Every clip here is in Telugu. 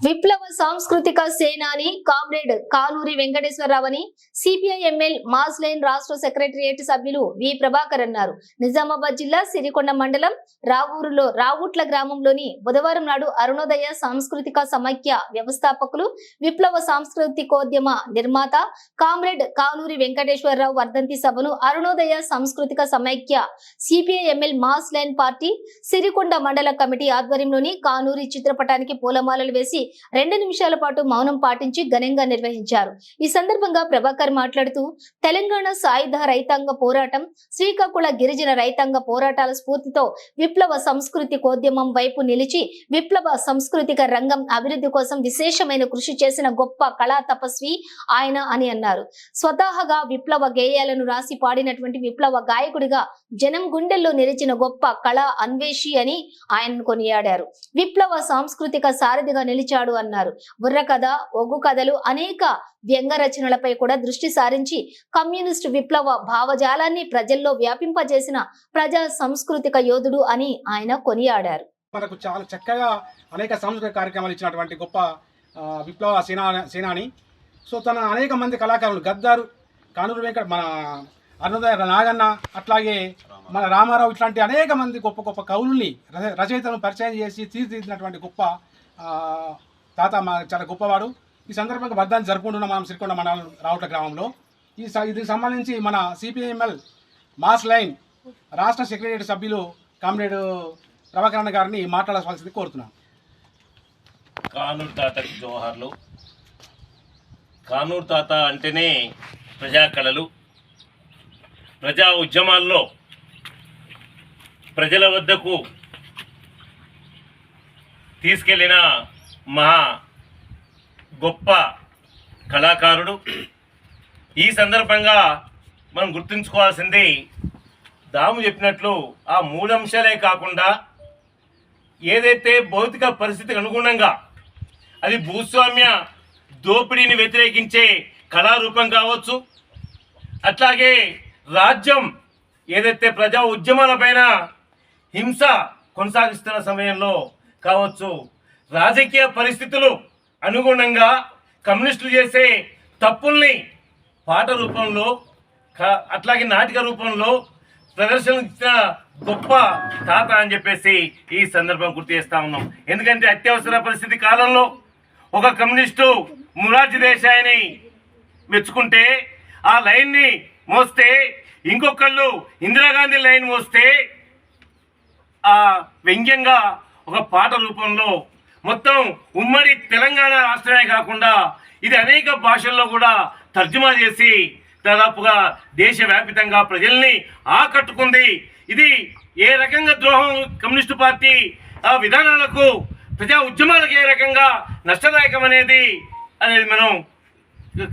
విప్లవ సాంస్కృతిక సేనాని comrade Kanuri Venkateswararao CPIML mass line రాష్ట్ర సెక్రటరియట్ సభ్యులు వి ప్రభాకర్ అన్నారు. నిజామాబాద్ జిల్లా సిరికొండ మండలం రావూరులో రావుట్ల గ్రామంలోని బుధవారం నాడు అరుణోదయ సాంస్కృతిక సమైక్య వ్యవస్థాపకులు విప్లవ సాంస్కృతికోద్యమ నిర్మాత కామ్రేడ్ కానూరి వెంకటేశ్వరరావు వర్ధంతి సభను అరుణోదయ సాంస్కృతిక సమైక్య CPIML mass line party Sirikonda మండల కమిటీ ఆధ్వర్యంలోని కానూరి చిత్రపటానికి పూలమాలలు వేసి 2 నిమిషాల పాటు మౌనం పాటించి ఘనంగా నిర్వహించారు. ఈ సందర్భంగా ప్రభాకర్ మాట్లాడుతూ తెలంగాణ సాయుధ రైతాంగ పోరాటం, శ్రీకాకుళ గిరిజన రైతాంగ పోరాటాల స్ఫూర్తితో విప్లవ సంస్కృతికోద్యమం వైపు నిలిచి విప్లవ సాంస్కృతిక రంగం అభివృద్ధి కోసం విశేషమైన కృషి చేసిన గొప్ప కళా తపస్వి ఆయన అని అన్నారు. స్వతహాగా విప్లవ గేయాలను రాసి పాడినటువంటి విప్లవ గాయకుడిగా జనం గుండెల్లో నిలిచిన గొప్ప కళా అన్వేషి అని ఆయనను కొనియాడారు. విప్లవ సాంస్కృతిక సారథిగా నిలిచాడు అన్నారు. బుర్ర కథ, ఒగ్గు కథలు, అనేక వ్యంగ్య రచనలపై కూడా దృష్టి సారించి కమ్యూనిస్టు విప్లవ భావజాలాన్ని ప్రజల్లో వ్యాపింపజేసిన ప్రజా సాంస్కృతిక యోధుడు అని ఆయన కొనియాడారు. మనకు చాలా చక్కగా అనేక సాంస్కృతిక కార్యక్రమాలు ఇచ్చినటువంటి గొప్ప విప్లవ సేనాని. సో తన అనేక మంది కళాకారులు గద్దారు, కానూరు వెంకట, మన అరుణోదయ నాగన్న, అట్లాగే మన రామారావు, ఇట్లాంటి అనేక మంది గొప్ప గొప్ప కవుల్ని రచయితలను పరిచయం చేసి తీర్చిదిద్దినటువంటి గొప్ప తాత చాలా గొప్పవాడు. ఈ సందర్భంగా వర్ధంతి జరుపుకుంటున్నాం మనం సిరికొండ మండలం రావుట్ల గ్రామంలో. దీనికి సంబంధించి మన సిపిఐఎంఎల్ మాస్ లైన్ రాష్ట్ర సెక్రటరియట్ సభ్యులు కామ్రేడ్ ప్రభాకరణ గారిని మాట్లాడాల్సింది కోరుతున్నాను. కానూరు తాతకి జోహార్లు. కానూరు తాత అంటేనే ప్రజా కళలు, ప్రజా ఉద్యమాల్లో ప్రజల వద్దకు తీసుకెళ్లిన మహా గొప్ప కళాకారుడు. ఈ సందర్భంగా మనం గుర్తుంచుకోవాల్సింది, దాము చెప్పినట్లు ఆ 3 అంశాలే కాకుండా ఏదైతే భౌతిక పరిస్థితికి అనుగుణంగా అది భూస్వామ్య దోపిడీని వ్యతిరేకించే కళారూపం కావచ్చు, అట్లాగే రాజ్యం ఏదైతే ప్రజా ఉద్యమాలపైన హింస కొనసాగిస్తున్న సమయంలో కావచ్చు, రాజకీయ పరిస్థితులు అనుగుణంగా కమ్యూనిస్టులు చేసే తప్పుల్ని పాట రూపంలో అట్లాగే నాటక రూపంలో ప్రదర్శన ఇచ్చిన గొప్ప తాత అని చెప్పేసి ఈ సందర్భం గుర్తు చేస్తా ఉన్నాం. ఎందుకంటే అత్యవసర పరిస్థితి కాలంలో ఒక కమ్యూనిస్టు మొరార్జీ దేశాయిని మెచ్చుకుంటే ఆ లైన్ని మోస్తే, ఇంకొకళ్ళు ఇందిరాగాంధీ లైన్ మోస్తే ఆ వ్యంగ్యంగా ఒక పాట రూపంలో మొత్తం ఉమ్మడి తెలంగాణ రాష్ట్రమే కాకుండా ఇది అనేక భాషల్లో కూడా తర్జుమా చేసి దాదాపుగా దేశవ్యాపితంగా ప్రజల్ని ఆకట్టుకుంది. ఇది ఏ రకంగా ద్రోహం కమ్యూనిస్టు పార్టీ ఆ విధానాలకు, ప్రజా ఉద్యమాలకు ఏ రకంగా నష్టదాయకం అనేది మనం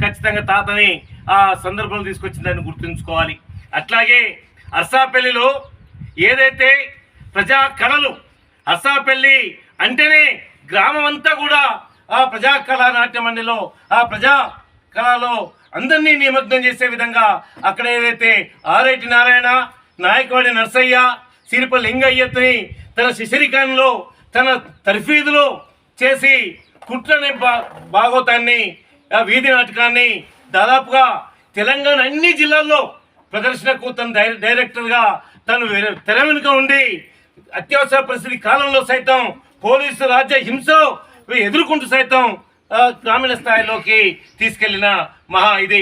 ఖచ్చితంగా తాతని ఆ సందర్భంలో తీసుకొచ్చిందని గుర్తుంచుకోవాలి. అట్లాగే అర్సాపల్లిలో ఏదైతే ప్రజా కళలు, అర్సాపల్లి అంటేనే గ్రామం అంతా కూడా ఆ ప్రజా కళా నాట్య మండలిలో ఆ ప్రజా కళలో అందరినీ నిమగ్నం చేసే విధంగా అక్కడ ఏదైతే ఆరేటి నారాయణ, నాయకవాడి నర్సయ్య, సిరిపల్లి లింగయ్యని తన శిశిరికాన్లో తన తర్ఫీదులో చేసి కుట్రనే భాగవతాన్ని, వీధి నాటకాన్ని దాదాపుగా తెలంగాణ అన్ని జిల్లాల్లో ప్రదర్శనకు తన డైరెక్టర్గా తను తెర వెనుక ఉండి అత్యవసర పరిస్థితి కాలంలో సైతం పోలీసు రాజ్య హింస ఎదుర్కొంటూ సైతం గ్రామీణ స్థాయిలోకి తీసుకెళ్లిన మహా ఇది.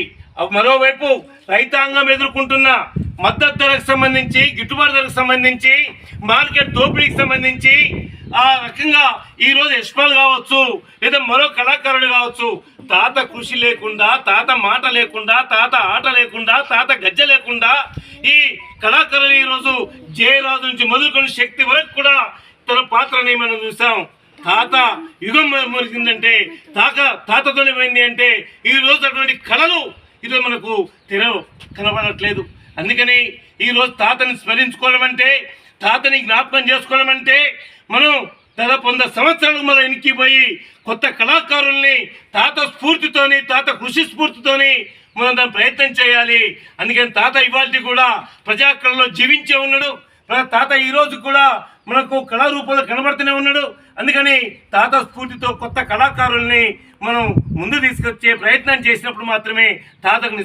మరోవైపు రైతాంగం ఎదుర్కొంటున్న మద్దతు ధరకు సంబంధించి, గిట్టుబాటు ధరకు సంబంధించి, మార్కెట్ దోపిడీకి సంబంధించి ఆ రకంగా ఈరోజు యశ్పాల్ కావచ్చు లేదా మరో కళాకారుడు కావచ్చు, తాత కృషి లేకుండా, తాత మాట లేకుండా, తాత ఆట లేకుండా, తాత గజ్జ లేకుండా ఈ కళాకారులు ఈరోజు జయరాజు నుంచి మొదలుకొని శక్తి వరకు కూడా తన పాత్రని మనం చూసాం. తాత యుగం మురిగిందంటే తాతతోనే పోయింది అంటే ఈరోజు అటువంటి కళలు ఈరోజు మనకు కనబడట్లేదు. అందుకని ఈరోజు తాతని స్మరించుకోవడం అంటే, తాతని జ్ఞాపకం చేసుకోవడం అంటే మనం దాదాపు 100 సంవత్సరాలకు మనం ఎనికిపోయి కొత్త కళాకారుల్ని తాత స్ఫూర్తితోని, తాత కృషి స్ఫూర్తితోని మనం దాన్ని ప్రయత్నం చేయాలి. అందుకని తాత ఇవాళ కూడా ప్రజాకళలో జీవించే ఉన్నాడు. తాత ఈరోజు కూడా మనకు కళారూపంలో కనబడుతూనే ఉన్నాడు. అందుకని తాత స్ఫూర్తితో కొత్త కళాకారుల్ని మనం ముందు తీసుకొచ్చే ప్రయత్నం చేసినప్పుడు మాత్రమే తాతకు